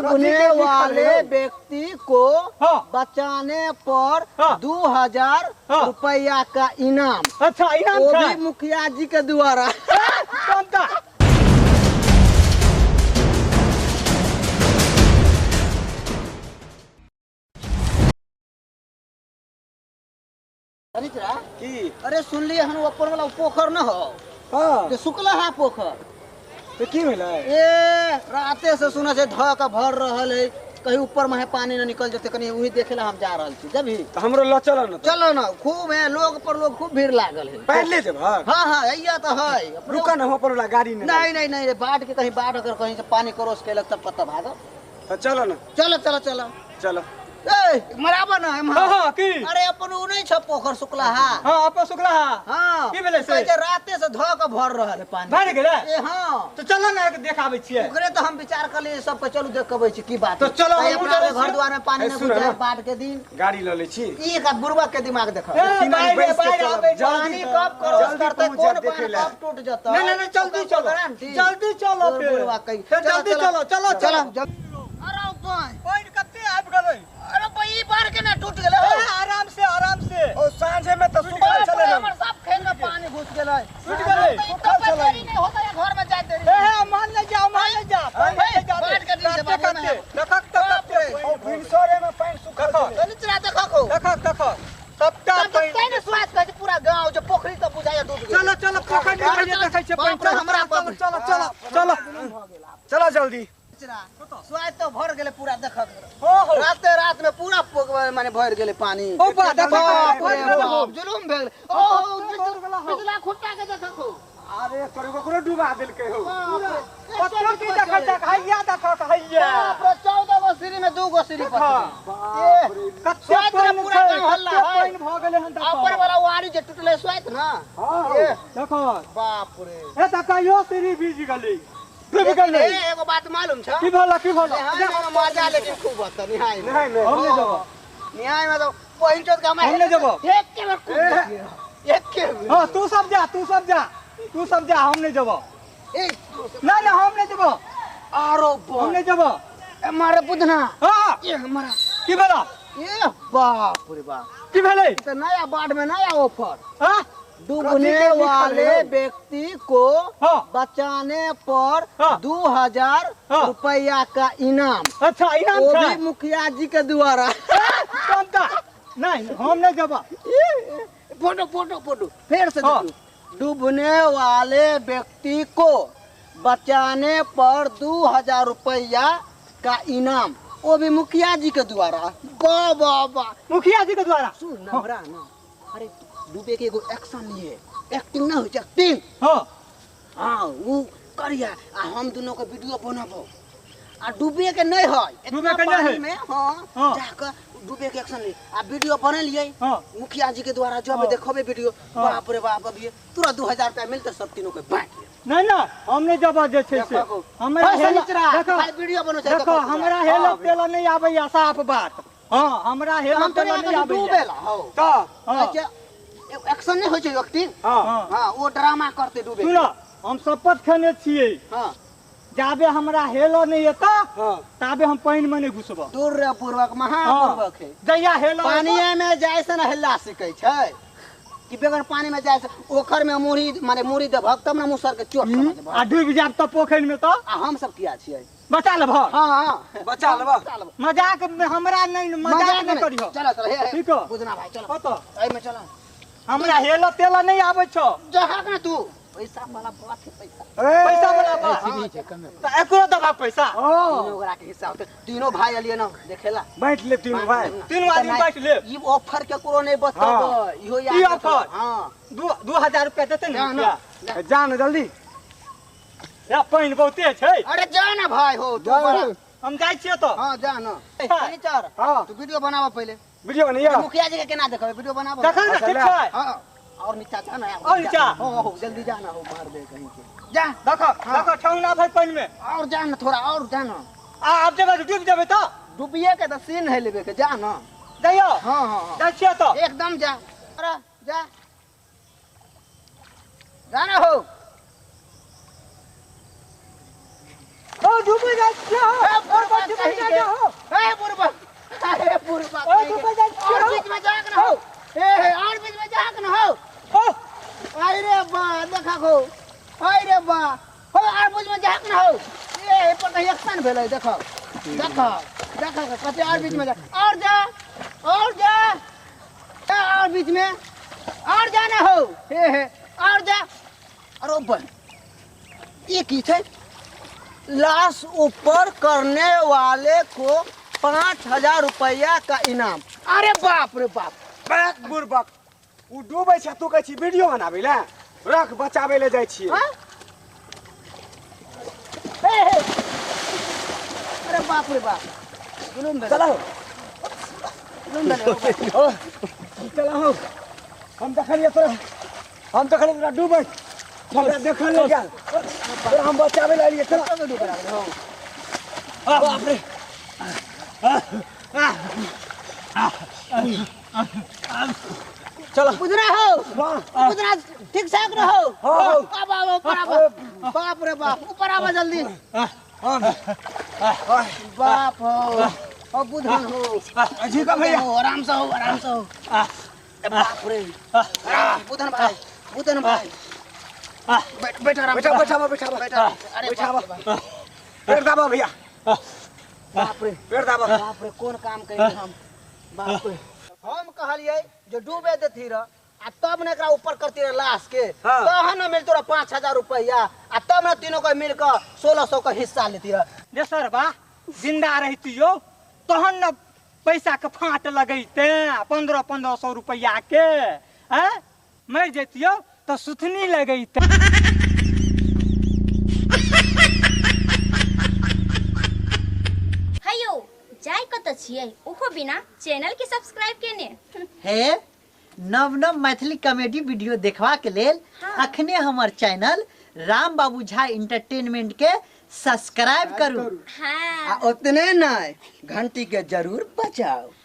डूबने वाले व्यक्ति को बचाने पर 2000 रुपया का इनाम। अच्छा इनाम वो भी मुखिया जी के द्वारा। अरे सुन लिए हम ऊपर वाला पोखर न हो जो सुखला है पोखर तो की भेल ए राते से सुना से ध का भर रहल है कहीं ऊपर में पानी न निकल जाते कहीं वही देखे ला हम जा रहल छी जब तो हमरो ल चलो न खूब है लोग पर लोग खूब भीड़ लागल है पहले से भर हाँ ऐया तो है रुका न हो पर वाला गाड़ी नहीं बाढ़ के कहीं बाढ़ अगर कहीं से पानी क्रॉस केलक तब पता भागो तो चलो न चलो मराबा ना की अरे अपन उ नहीं छ पोखर सुखला हां अपन सुखला हां की भेले से जे राते से ध के भर रहल है पानी भर गेले ए हां तो चलो ना देखाबै छियै ओकरे तो हम विचार कर लिए सब पे चलू देखबै छी की बात तो चलो हम घर द्वार में पानी न घुस जाए बाढ़ के दिन गाड़ी ल ले छी ई का बुरबा के दिमाग देखा बाहर आवे पानी कब क्रॉस करते कौन पानी कब टूट जाता नहीं जल्दी चलो फिर बुरबा कहीं जल्दी चलो अरे पॉइंट कते आब गेलै अरे भाई बाढ़ के ना टूट गेलै आराम से ओ सांझे में तो सुबह चले हमर सब खेत में पानी घुस गेलै टूट गेलै सुखल चले नहीं होता है घर में जाए देरी मान ले जा बाढ़ के दिन से बाढ़ में देखक ओ भिनसरे में पानी सुखल चल चला देखो सबटा पानी ने स्वाद कर पूरा गांव जो पोखरी तो बुझाया डूब गेल चलो पोखरी में जे देखै छै पानी हमरा चलो जल्दी स्वाद तो भर गेले पूरा देखक रात में पूरा माने भर गेले पानी जुलुम भेल पिछला खुट्टा के देखो अरे करो डुबा देलकै हो पत्थर की देखै हैया 14 गो सीढ़ी में 2 गो सीढ़ी पर कच्चा पानी पूरा हल्ला पानी भ गेले हन ऊपर वाला वारी जे टूटले स्वाद ना देखो बाप रे ए त कहियो सीढ़ी भीज गेलै एगो बात मालूम छ की भला मजा लेकिन खूब होता निहाय नहीं हम नहीं जब निहाय में तो पहुंचत का मैं हम नहीं जब एक के हां तू सब जा हम नहीं जब नहीं हम नहीं जब आरो हम नहीं जब हमारे बुधना हां ये हमारा की भला ये बाप रे बाप की भेलै तो नया बाढ़ में नया ऑफर हां डूबने वाले व्यक्ति को बचाने पर 2000 रुपया का इनाम। अच्छा इनाम वो भी मुखिया जी के द्वारा। नहीं हम नहीं जब फोटो फिर से डूबने वाले व्यक्ति को बचाने पर 2000 रुपया का इनाम वो भी मुखिया जी के द्वारा। वाह मुखिया जी के द्वारा सुन ना अरे डूबे के एगो एक्शन लिए एक्टिंग ना हो एक्टिंग हां वो करिया आ हम दोनों के वीडियो बनाबो आ डूबे के नहीं है डूबे के नहीं में हां जाकर डूबे के एक्शन ले आ वीडियो बना लिए मुखिया जी के द्वारा जब देखबे वीडियो बाप रे बाप अभी तुरंत 2000 रुपया मिलते सब तीनों के बांट नहीं ना हमने जब जे छै से हमरा देखो वीडियो बनो छै देखो हमरा हेलो तेला नहीं आबै या साफ बात हां हमरा हेलो तेला नहीं आबै डूबेला तो एक्शन नहीं होय छै एक्टिंग हां वो ड्रामा करते डूबे सुनो हम शपथ खने छियै हां जाबे हमरा हेलो नहीं एता ताबे हम पानी में नहीं घुसबो दूर रे पूर्वक महापूर्वक है जइया हेलो पानी में जाय से ना हेला सिकै छै कि बेगर पानी में जाय से ओखर में मुड़ी माने मुड़ी देबक तब ना मुसर के चोट समझ देबक आ डूब जाब त पोखर में तो हम सब किया छियै बचा लेब हां बचा लेब मजाक में हमरा नहीं मजाक नहीं करियो चलो हे ठीक है बुझना भाई चलो कतो एई में चलो हमरा हेलो तेला नहीं आबै छो जहाक ना तू पैसा वाला बात है पैसा वाला बात सीधी छै कम त एकरो दबा पैसा तीनों गोरा के हिस्सा होते तीनों भाई अलिए ना देखेला बैठ ले तीनों भाई तीनों आदमी बैठ ले ई ऑफर के कोनो नहीं बताब इहो याद ई ऑफर हां 2000 रुपया देते ना जान जल्दी या पानी बहुते छै अरे जा ना भाई हो तू हम जाय छियै तो हां जा ना फर्नीचर तू वीडियो बनावा पहले वीडियो बनैया मुखिया जी के केना देखबे वीडियो बनावा देखा ना ठीक छै हां और नीचा जा ना और नीचा हो जल्दी जा ना हो मार दे कहीं के जा देखो ठौना भर पानी में और जा ना थोड़ा और जा ना आप जगह डूब जाबे तो डूबिए के त सीन है लेबे के जा ना जाइयो हां जा छियै तो एकदम जा अरे जा जाना हो ओ डूब जा छियै कैसन भेलै देखो देखो देखो कते और बीच में जा और जा और बीच में और जाना हो हे और जा अरे ऊपर ये की है लाश ऊपर करने वाले को 5,000 रुपया का इनाम। अरे बाप रे बाप बाक बुरबक उ डूबै छै तू कहै छी वीडियो बनाबै ले रख बचाबै ले जाइ छी। हाँ? हे। अरे बाप रे बाप जुलूम भेलै। चलो जुलूम भेलै ओ चलो हो हम देखलिए तोरा तोरा डूबै हमरा देखल ले गेल तोरा हम बचाबै ले एलिए चलो कब डूब रहा हो बाप रे चलो बुझना हो बुझना ठीक ठाक रहो अब आओ ऊपर आओ बाप रे बाप ऊपर आओ जल्दी बाप हो अब बुधन हो जी का भैया आराम से हो बाप रे बुधन भाई बैठ आराम से बैठा अरे बैठा बाप रे बाप। पेड़ दाबा भैया बाप रे पेड़ दाबा बाप रे कौन काम करी हम बाप रे हम कहलिए जो डूबे देती रह आ तब ने एकरा ऊपर करती रह लाश के हाँ। तहन न मिल तोरा 5,000 रुपया आ तब न तीनों को मिलकर 1,600 का हिस्सा लेती रह। जे सर बा जिंदा रहतियो तहन न पैसा के फाट लगैते 1500 रुपया के हैं मर जतियो तो सुथनी लगैते। हेयो जाय कत छियै ओहो बिना चैनल के सब्सक्राइब केने हे नव नव मैथिली कॉमेडी वीडियो देखवा के लेल हाँ। अखने हमर चैनल राम बाबू झा इंटरटेनमेंट के सब्सक्राइब करू। हाँ आ उतने नहीं घंटी के जरूर बजाओ।